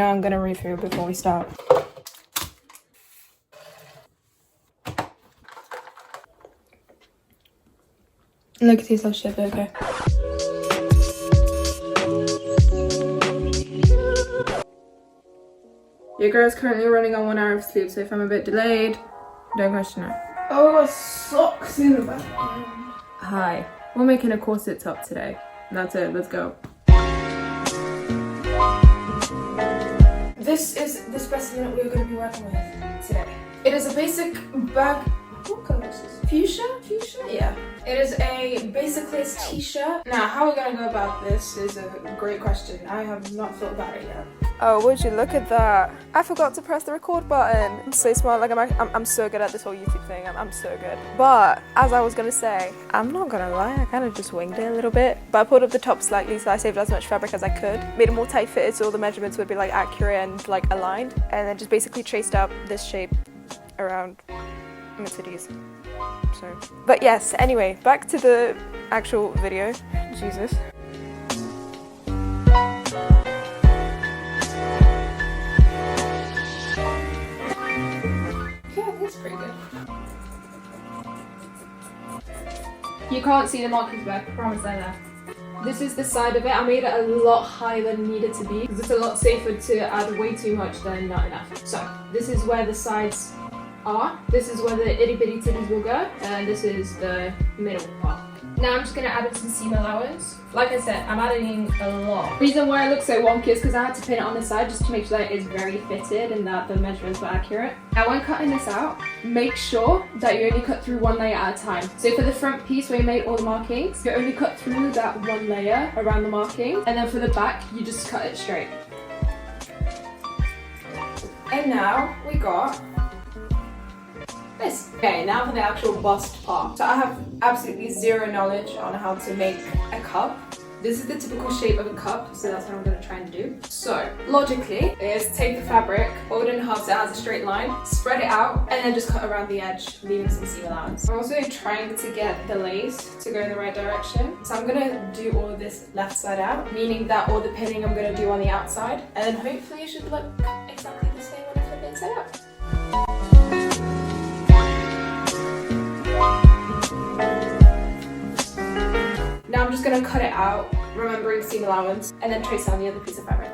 Now I'm gonna read through before we start. Look at yourself, shit, okay. Your girl's currently running on 1 hour of sleep, so if I'm a bit delayed, don't question it. Oh, my socks in the back. Hi, we're making a corset top today. That's it, let's go. This is the specimen we're going to be working with today. It is a basic bag. What colour is this? Fuchsia? Fuchsia? Yeah. It is a basic lace t-shirt. Now, how we're going to go about this is a great question. I have not thought about it yet. Oh, would you look at that? I forgot to press the record button. I'm so smart. Like, I'm so good at this whole YouTube thing. I'm so good. But, as I was going to say, I'm not going to lie. I kind of just winged it a little bit. But I pulled up the top slightly, so I saved as much fabric as I could. Made it more tight fitted so all the measurements would be like accurate and like aligned. And then just basically traced out this shape around my titties. So, but yes, anyway, back to the actual video. Jesus. Yeah, that's pretty good. You can't see the markings back, I promise they're there. This is the side of it. I made it a lot higher than it needed to be because it's a lot safer to add way too much than not enough. So, this is where the sides are. This is where the itty bitty titties will go, and this is the middle part. Now I'm just going to add in some seam allowance. Like I said, I'm adding a lot. The reason why it looks so wonky is because I had to pin it on the side just to make sure that it is very fitted and that the measurements were accurate. Now when cutting this out, make sure that you only cut through one layer at a time. So for the front piece where you made all the markings, you only cut through that one layer around the marking, and then for the back, you just cut it straight. And now we got this. Okay, now for the actual bust part. So I have absolutely zero knowledge on how to make a cup. This is the typical shape of a cup, so that's what I'm going to try and do. So, logically, is take the fabric, fold it in half so it has a straight line, spread it out, and then just cut around the edge, leaving some seam allowance. I'm also trying to get the lace to go in the right direction. So I'm going to do all of this left side out, meaning that all the pinning I'm going to do on the outside, and then hopefully it should look exactly the same when I flip it inside out. Now I'm just going to cut it out, remembering seam allowance, and then trace on the other piece of fabric.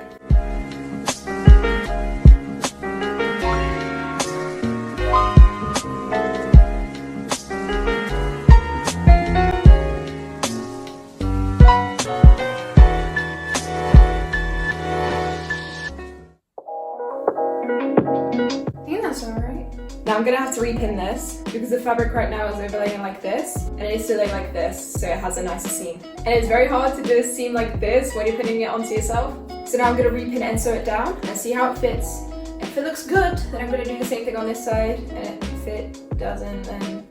I think that's alright. Now I'm going to have to repin this because the fabric right now is overlaying like this and it needs to lay like this so it has a nicer seam. And it's very hard to do a seam like this when you're pinning it onto yourself. So now I'm going to repin it and sew it down and see how it fits. If it looks good, then I'm going to do the same thing on this side, and if it doesn't, then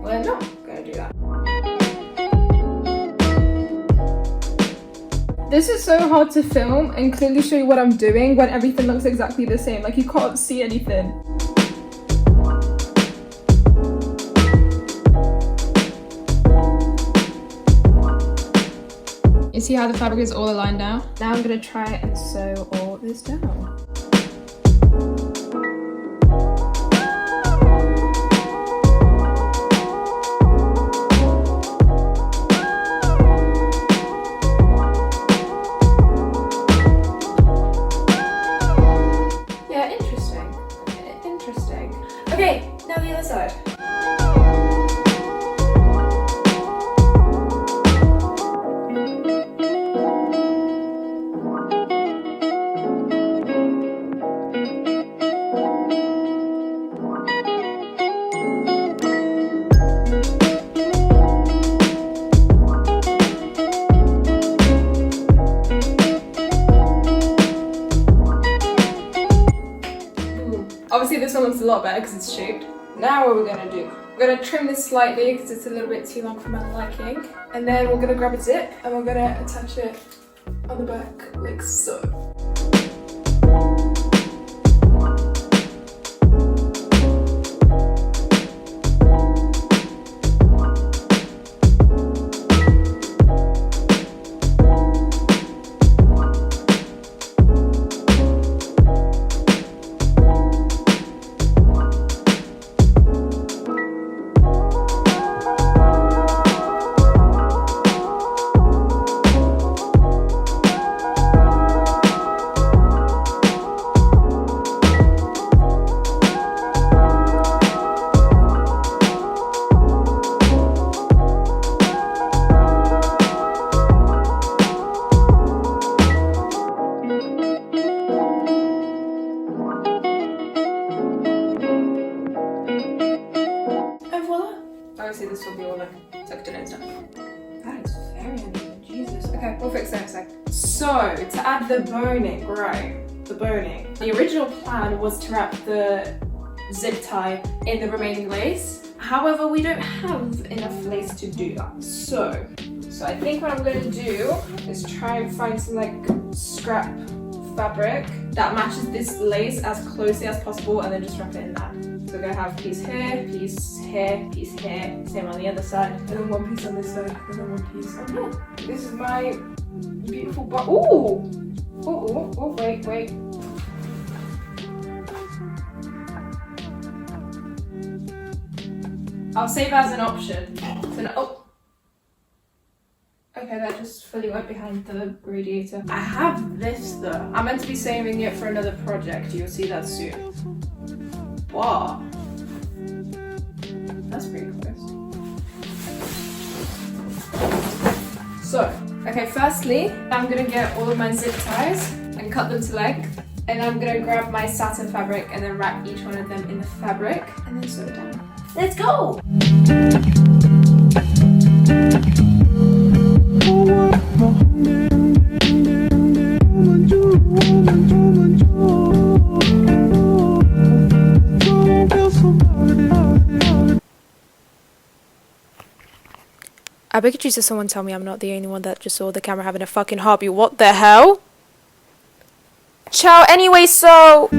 well, I'm not going to do that. This is so hard to film and clearly show you what I'm doing when everything looks exactly the same. Like, you can't see anything. You see how the fabric is all aligned now? Now I'm going to try and sew all this down. Yeah, interesting. Interesting. Okay, now the other side. Obviously this one looks a lot better because it's shaped. Now what we're going to do, we're going to trim this slightly because it's a little bit too long for my liking. And then we're going to grab a zip and we're going to attach it on the back like so. this will be all like tucked in and stuff. That is very uneven, Jesus. Okay, we'll fix that in a sec. So, to add the boning, right, the boning. The original plan was to wrap the zip tie in the remaining lace. However, we don't have enough lace to do that. So I think what I'm gonna do is try and find some like scrap fabric that matches this lace as closely as possible and then just wrap it in that. So we're gonna have piece here, piece here, piece here, same on the other side, and then one piece on this side, and then one piece on here. This is my beautiful box. Ooh! Oh, wait. I'll save as an option. So now, oh. Okay, that just fully went behind the radiator. I have this though. I'm meant to be saving it for another project. You'll see that soon. Wow. That's pretty close. So, okay, firstly, I'm gonna get all of my zip ties and cut them to length. And I'm gonna grab my satin fabric and then wrap each one of them in the fabric and then sew it down. Let's go! I beg you to someone tell me I'm not the only one that just saw the camera having a fucking hobby. What the hell? Ciao, anyway, so...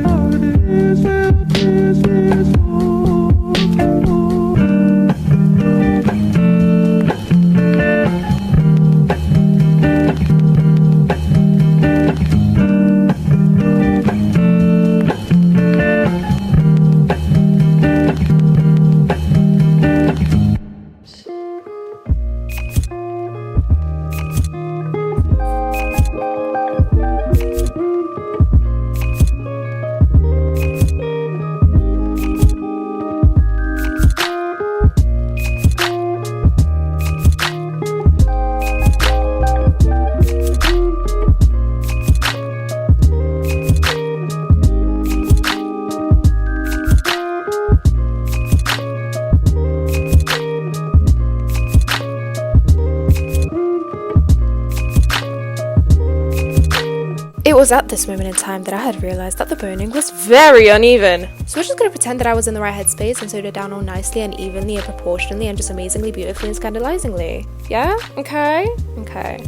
It was at this moment in time that I had realised that the boning was very uneven. So we're just going to pretend that I was in the right headspace and sewed it down all nicely and evenly and proportionally and just amazingly, beautifully and scandalizingly. Yeah? Okay? Okay.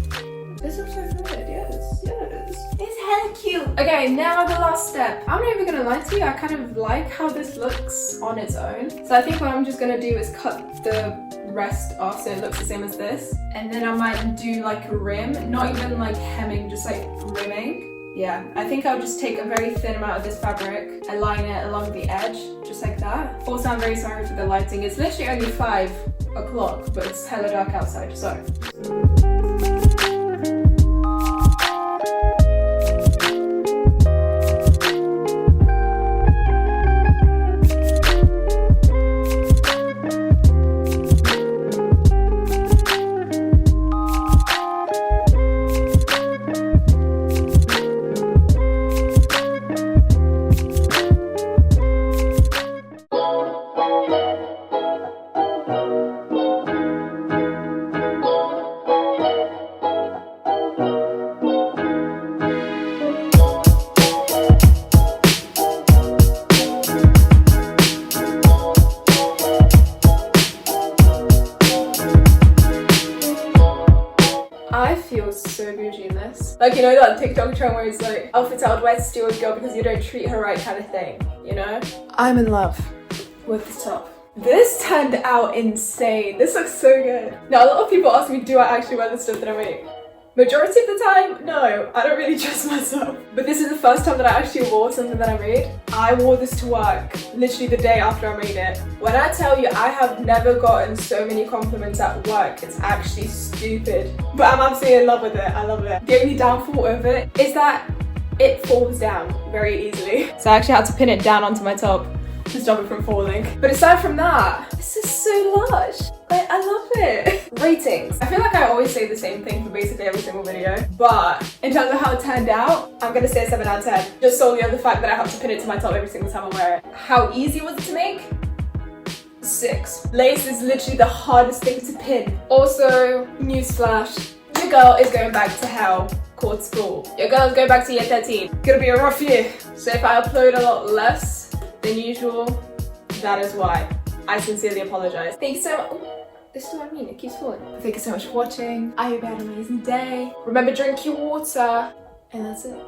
This looks so good, yes. It's hella cute. Okay, now the last step. I'm not even gonna lie to you, I kind of like how this looks on its own. So I think what I'm just gonna do is cut the rest off so it looks the same as this. And then I might do like a rim, not even like hemming, just like rimming. Yeah, I think I'll just take a very thin amount of this fabric and line it along the edge, just like that. Also, I'm very sorry for the lighting. It's literally only 5 o'clock, but it's hella dark outside, so. I feel so bougie in this. Like, you know that TikTok trend where it's like, outfits I would wear to steward girl because you don't treat her right kind of thing, you know? I'm in love with this top. This turned out insane. This looks so good. Now, a lot of people ask me, do I actually wear the stuff that I make? Majority of the time, no, I don't really trust myself. But this is the first time that I actually wore something that I made. I wore this to work literally the day after I made it. When I tell you I have never gotten so many compliments at work, it's actually stupid. But I'm absolutely in love with it, I love it. The only downfall of it is that it falls down very easily. So I actually had to pin it down onto my top to stop it from falling. But aside from that, this is so lush. I love it. Ratings. I feel like I always say the same thing for basically every single video, but in terms of how it turned out, I'm gonna say a 7 out of 10. Just solely on the fact that I have to pin it to my top every single time I wear it. How easy was it to make? 6. Lace is literally the hardest thing to pin. Also, newsflash, your girl is going back to hell called school. Your girl is going back to year 13. Gonna be a rough year. So if I upload a lot less than usual, that is why. I sincerely apologize. Thank you so much. Ooh, this is what I mean, it keeps falling. Thank you so much for watching. I hope you had an amazing day. Remember, drink your water. And that's it.